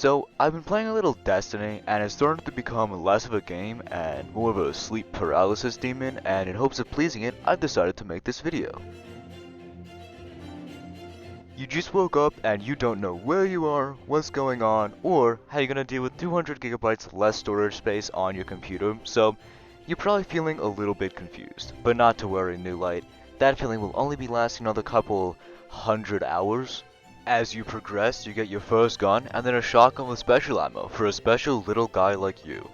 So, I've been playing a little Destiny, and it's starting to become less of a game and more of a sleep paralysis demon, and in hopes of pleasing it, I've decided to make this video. You just woke up and you don't know where you are, what's going on, or how you're gonna deal with 200 gigabytes less storage space on your computer, so you're probably feeling a little bit confused. But not to worry, New Light, that feeling will only be lasting another couple hundred hours. As you progress, you get your first gun, and then a shotgun with special ammo for a special little guy like you.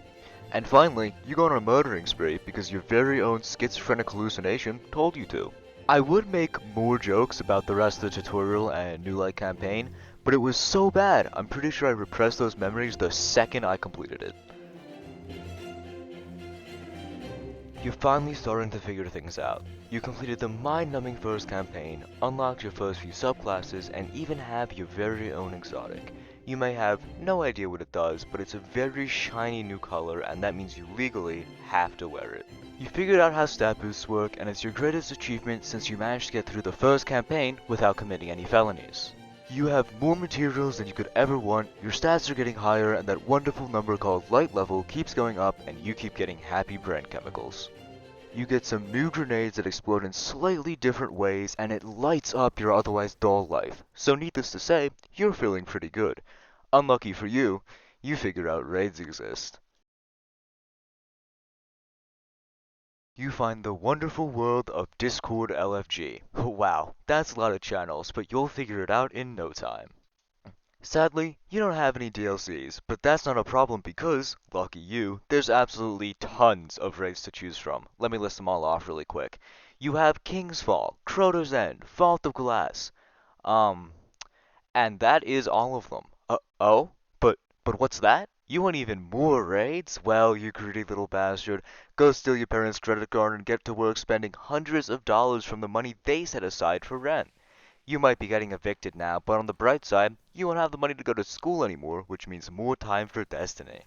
And finally, you go on a murdering spree because your very own schizophrenic hallucination told you to. I would make more jokes about the rest of the tutorial and New Light campaign, but it was so bad, I'm pretty sure I repressed those memories the second I completed it. You're finally starting to figure things out. You completed the mind-numbing first campaign, unlocked your first few subclasses, and even have your very own exotic. You may have no idea what it does, but it's a very shiny new color, and that means you legally have to wear it. You figured out how stat boosts work, and it's your greatest achievement since you managed to get through the first campaign without committing any felonies. You have more materials than you could ever want, your stats are getting higher, and that wonderful number called light level keeps going up, and you keep getting happy brain chemicals. You get some new grenades that explode in slightly different ways, and it lights up your otherwise dull life. So needless to say, you're feeling pretty good. Unlucky for you, you figure out raids exist. You find the wonderful world of Discord LFG. Wow, that's a lot of channels, but you'll figure it out in no time. Sadly, you don't have any DLCs, but that's not a problem because, lucky you, there's absolutely tons of raids to choose from. Let me list them all off really quick. You have King's Fall, Crota's End, Vault of Glass, and that is all of them. Oh? But what's that? You want even more raids? Well, you greedy little bastard, go steal your parents' credit card and get to work spending hundreds of dollars from the money they set aside for rent. You might be getting evicted now, but on the bright side, you won't have the money to go to school anymore, which means more time for Destiny.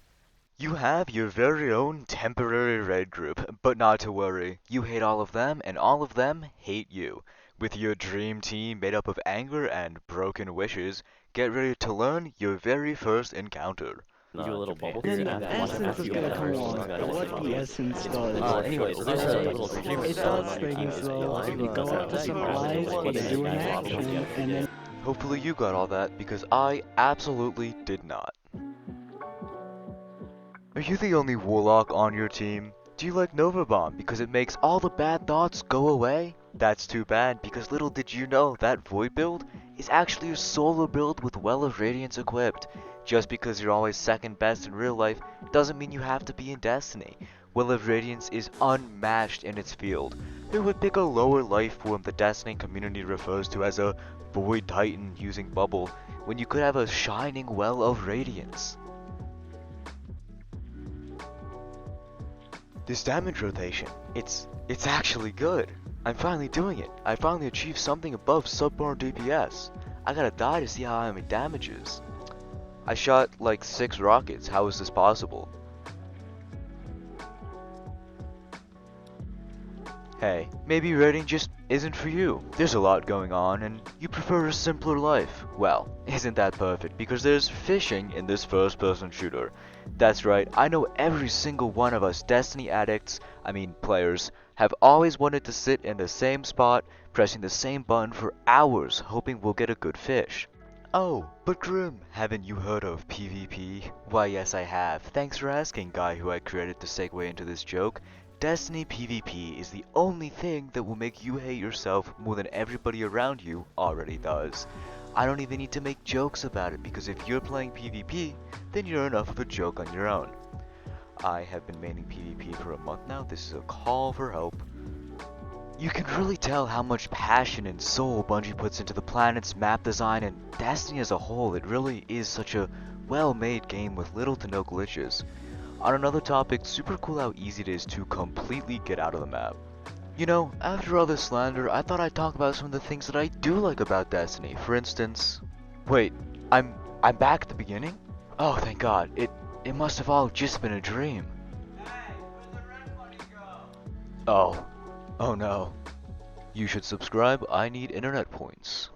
You have your very own temporary raid group, but not to worry, you hate all of them, and all of them hate you. With your dream team made up of anger and broken wishes, get ready to learn your very first encounter. You do a little bubble Then here. the essence is gonna come along. What the essence does. Anyways, there's a little It starts fading slow, you go up to some eyes, you do an action, and then Hopefully you got all that, because I absolutely did not. Are you the only warlock on your team? Do you like Nova Bomb because it makes all the bad thoughts go away? That's too bad, because little did you know that Void build is actually a solo build with Well of Radiance equipped. Just because you're always second best in real life doesn't mean you have to be in Destiny. Well of Radiance is unmatched in its field. Who would pick a lower life form the Destiny community refers to as a Void Titan using Bubble when you could have a shining Well of Radiance? This damage rotation, it's actually good. I'm finally doing it. I finally achieved something above subpar DPS. I gotta die to see how high my damage is. I shot like 6 rockets, how is this possible? Hey, maybe raiding just isn't for you. There's a lot going on and you prefer a simpler life. Well, isn't that perfect because there's fishing in this first person shooter. That's right, I know every single one of us Destiny addicts, players, have always wanted to sit in the same spot, pressing the same button for hours hoping we'll get a good fish. Oh, but Grim, haven't you heard of PvP? Why yes I have, thanks for asking guy who I created to segue into this joke. Destiny PvP is the only thing that will make you hate yourself more than everybody around you already does. I don't even need to make jokes about it because if you're playing PvP, then you're enough of a joke on your own. I have been maining PvP for a month now, this is a call for help. You can really tell how much passion and soul Bungie puts into the planet's map design and Destiny as a whole. It really is such a well-made game with little to no glitches. On another topic, super cool how easy it is to completely get out of the map. You know, after all this slander, I thought I'd talk about some of the things that I do like about Destiny. For instance... Wait, I'm back at the beginning? Oh, thank God. It must have all just been a dream. Hey, where'd the rent money go? Oh. Oh no. You should subscribe, I need internet points.